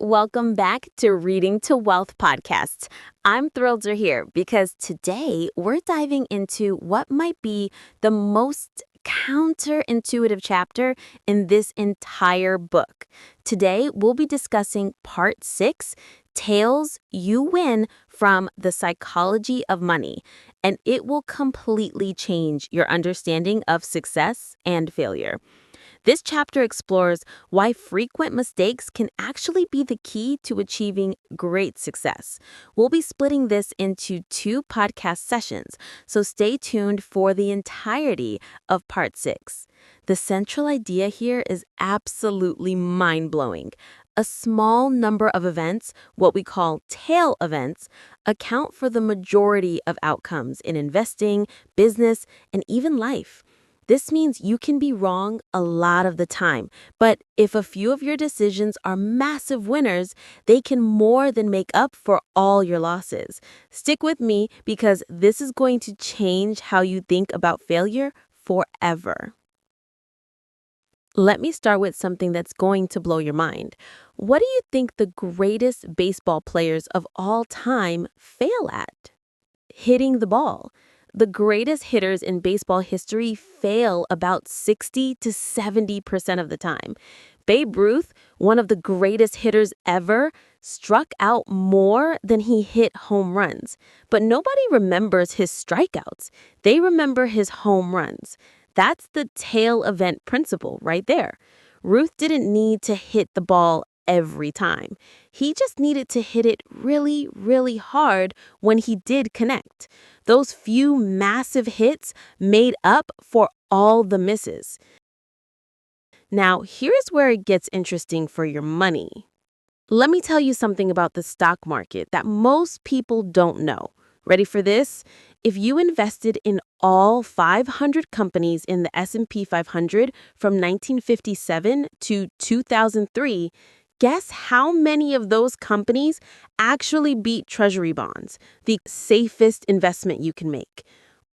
Welcome back to Reading to Wealth podcasts. I'm thrilled you're here because today we're diving into what might be the most counterintuitive chapter in this entire book. Today we'll be discussing part 6, Tales You Win from the Psychology of Money, and it will completely change your understanding of success and failure. This chapter explores why frequent mistakes can actually be the key to achieving great success. We'll be splitting this into 2 podcast sessions, so stay tuned for the entirety of part 6. The central idea here is absolutely mind-blowing. A small number of events, what we call tail events, account for the majority of outcomes in investing, business, and even life. This means you can be wrong a lot of the time, but if a few of your decisions are massive winners, they can more than make up for all your losses. Stick with me because this is going to change how you think about failure forever. Let me start with something that's going to blow your mind. What do you think the greatest baseball players of all time fail at? Hitting the ball. The greatest hitters in baseball history fail about 60 to 70% of the time. Babe Ruth, one of the greatest hitters ever, struck out more than he hit home runs. But nobody remembers his strikeouts. They remember his home runs. That's the tail event principle right there. Ruth didn't need to hit the ball every time. He just needed to hit it really, really hard when he did connect. Those few massive hits made up for all the misses. Now, here's where it gets interesting for your money. Let me tell you something about the stock market that most people don't know. Ready for this? If you invested in all 500 companies in the S&P 500 from 1957 to 2003, guess how many of those companies actually beat Treasury bonds, the safest investment you can make?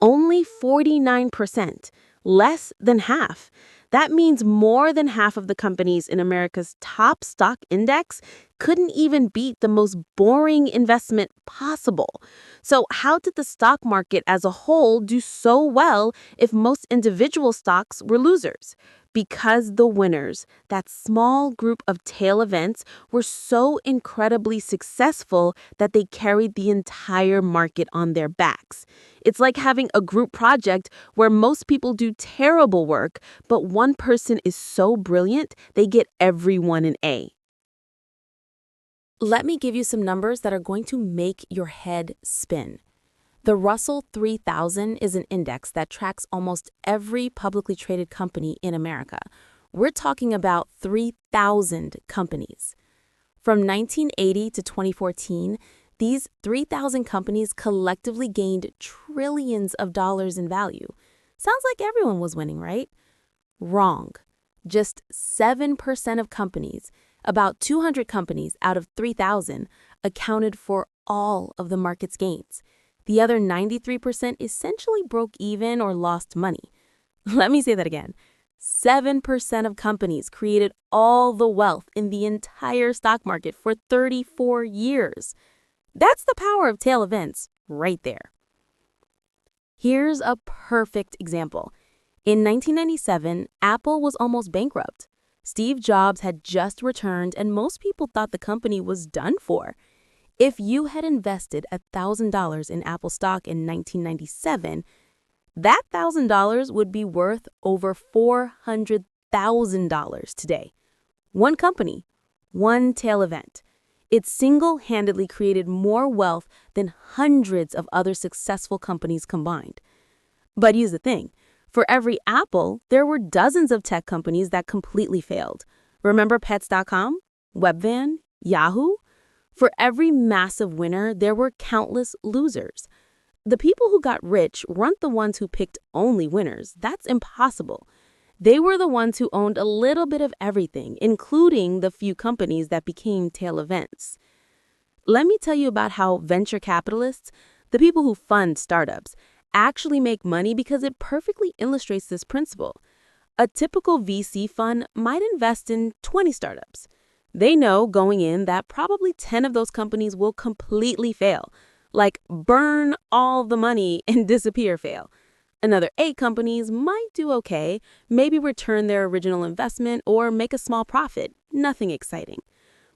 Only 49%, less than half. That means more than half of the companies in America's top stock index couldn't even beat the most boring investment possible. So how did the stock market as a whole do so well if most individual stocks were losers? Because the winners, that small group of tail events, were so incredibly successful that they carried the entire market on their backs. It's like having a group project where most people do terrible work, but one person is so brilliant, they get everyone an A. Let me give you some numbers that are going to make your head spin. The Russell 3000 is an index that tracks almost every publicly traded company in America. We're talking about 3,000 companies. From 1980 to 2014, these 3,000 companies collectively gained trillions of dollars in value. Sounds like everyone was winning, right? Wrong. Just 7% of companies, about 200 companies out of 3,000, accounted for all of the market's gains. The other 93% essentially broke even or lost money. Let me say that again. 7% of companies created all the wealth in the entire stock market for 34 years. That's the power of tail events right there. Here's a perfect example. In 1997, Apple was almost bankrupt. Steve Jobs had just returned and most people thought the company was done for. If you had invested $1,000 in Apple stock in 1997, that $1,000 would be worth over $400,000 today. One company, one tail event. It single-handedly created more wealth than hundreds of other successful companies combined. But here's the thing. For every Apple, there were dozens of tech companies that completely failed. Remember Pets.com, Webvan, Yahoo? For every massive winner, there were countless losers. The people who got rich weren't the ones who picked only winners. That's impossible. They were the ones who owned a little bit of everything, including the few companies that became tail events. Let me tell you about how venture capitalists, the people who fund startups, actually make money because it perfectly illustrates this principle. A typical VC fund might invest in 20 startups. They know going in that probably 10 of those companies will completely fail, like burn all the money and disappear fail. Another 8 companies might do okay, maybe return their original investment or make a small profit, nothing exciting.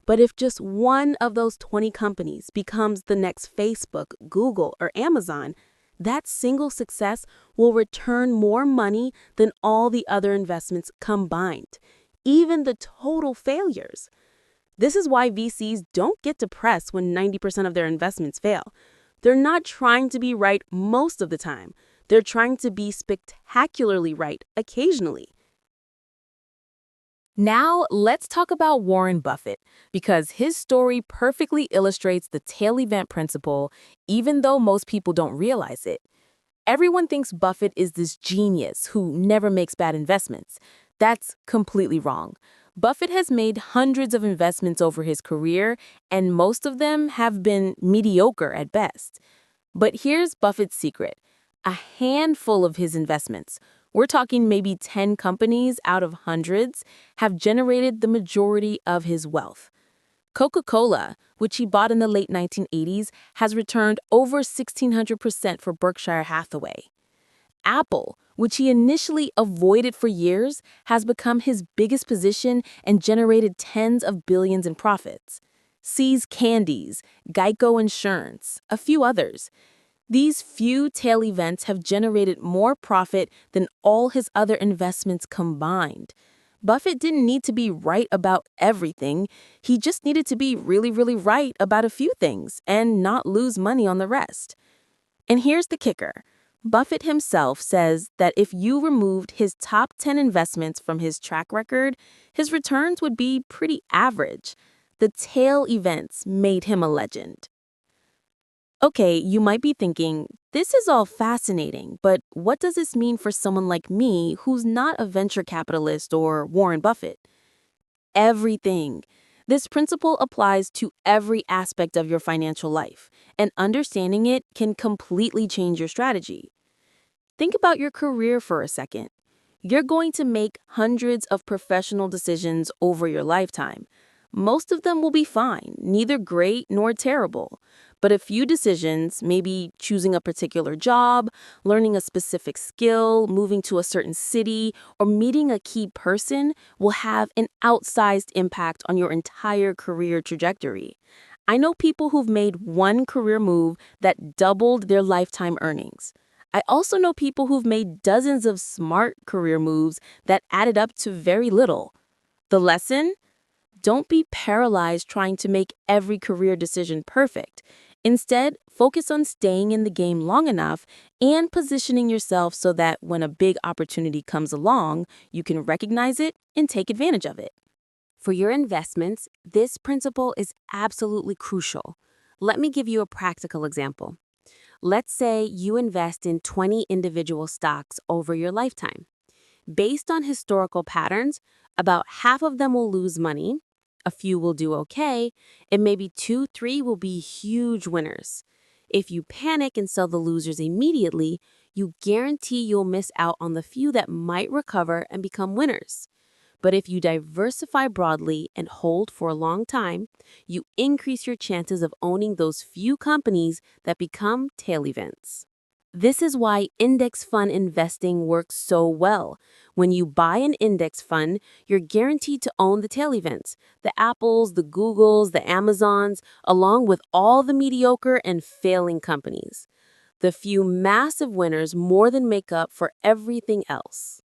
But if just one of those 20 companies becomes the next Facebook, Google, or Amazon, that single success will return more money than all the other investments combined, even the total failures. This is why VCs don't get depressed when 90% of their investments fail. They're not trying to be right most of the time. They're trying to be spectacularly right occasionally. Now, let's talk about Warren Buffett, because his story perfectly illustrates the tail event principle, even though most people don't realize it. Everyone thinks Buffett is this genius who never makes bad investments. That's completely wrong. Buffett has made hundreds of investments over his career, and most of them have been mediocre at best. But here's Buffett's secret. A handful of his investments, we're talking maybe 10 companies out of hundreds, have generated the majority of his wealth. Coca-Cola, which he bought in the late 1980s, has returned over 1,600% for Berkshire Hathaway. Apple, which he initially avoided for years, has become his biggest position and generated tens of billions in profits. See's Candies, Geico Insurance, a few others. These few tail events have generated more profit than all his other investments combined. Buffett didn't need to be right about everything. He just needed to be really, really right about a few things and not lose money on the rest. And here's the kicker. Buffett himself says that if you removed his top 10 investments from his track record, his returns would be pretty average. The tail events made him a legend. Okay, you might be thinking, this is all fascinating, but what does this mean for someone like me who's not a venture capitalist or Warren Buffett? Everything. This principle applies to every aspect of your financial life, and understanding it can completely change your strategy. Think about your career for a second. You're going to make hundreds of professional decisions over your lifetime. Most of them will be fine, neither great nor terrible. But a few decisions, maybe choosing a particular job, learning a specific skill, moving to a certain city, or meeting a key person, will have an outsized impact on your entire career trajectory. I know people who've made one career move that doubled their lifetime earnings. I also know people who've made dozens of smart career moves that added up to very little. The lesson? Don't be paralyzed trying to make every career decision perfect. Instead, focus on staying in the game long enough and positioning yourself so that when a big opportunity comes along, you can recognize it and take advantage of it. For your investments, this principle is absolutely crucial. Let me give you a practical example. Let's say you invest in 20 individual stocks over your lifetime. Based on historical patterns, about half of them will lose money, a few will do okay, and maybe 2, 3 will be huge winners. If you panic and sell the losers immediately, you guarantee you'll miss out on the few that might recover and become winners. But if you diversify broadly and hold for a long time, you increase your chances of owning those few companies that become tail events. This is why index fund investing works so well. When you buy an index fund, you're guaranteed to own the tail events, the Apples, the Googles, the Amazons, along with all the mediocre and failing companies. The few massive winners more than make up for everything else.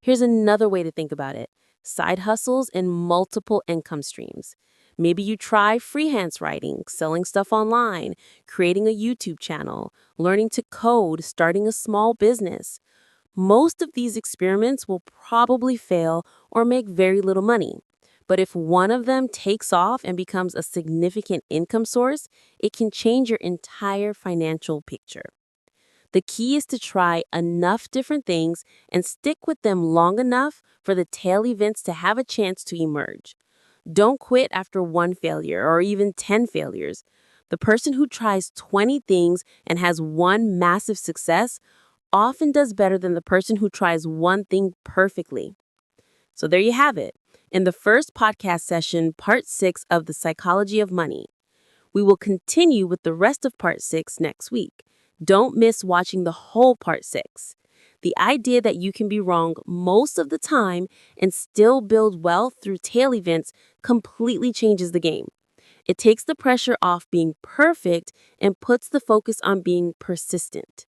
Here's another way to think about it. Side hustles and multiple income streams. Maybe you try freelance writing, selling stuff online, creating a YouTube channel, learning to code, starting a small business. Most of these experiments will probably fail or make very little money. But if one of them takes off and becomes a significant income source, it can change your entire financial picture. The key is to try enough different things and stick with them long enough for the tail events to have a chance to emerge. Don't quit after one failure or even 10 failures. The person who tries 20 things and has one massive success often does better than the person who tries one thing perfectly. So there you have it. in the first podcast session, part 6 of The Psychology of Money. We will continue with the rest of part 6 next week. Don't miss watching the whole part 6. The idea that you can be wrong most of the time and still build wealth through tail events completely changes the game. It takes the pressure off being perfect and puts the focus on being persistent.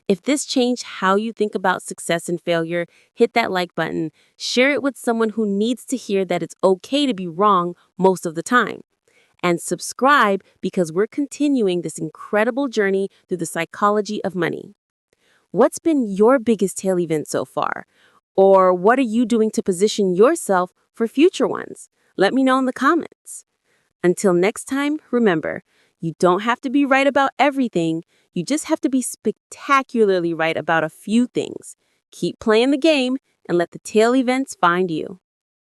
If this changed how you think about success and failure, hit that like button, share it with someone who needs to hear that it's okay to be wrong most of the time. And subscribe because we're continuing this incredible journey through the psychology of money. What's been your biggest tail event so far? Or what are you doing to position yourself for future ones? Let me know in the comments. Until next time, remember, you don't have to be right about everything. You just have to be spectacularly right about a few things. Keep playing the game and let the tail events find you.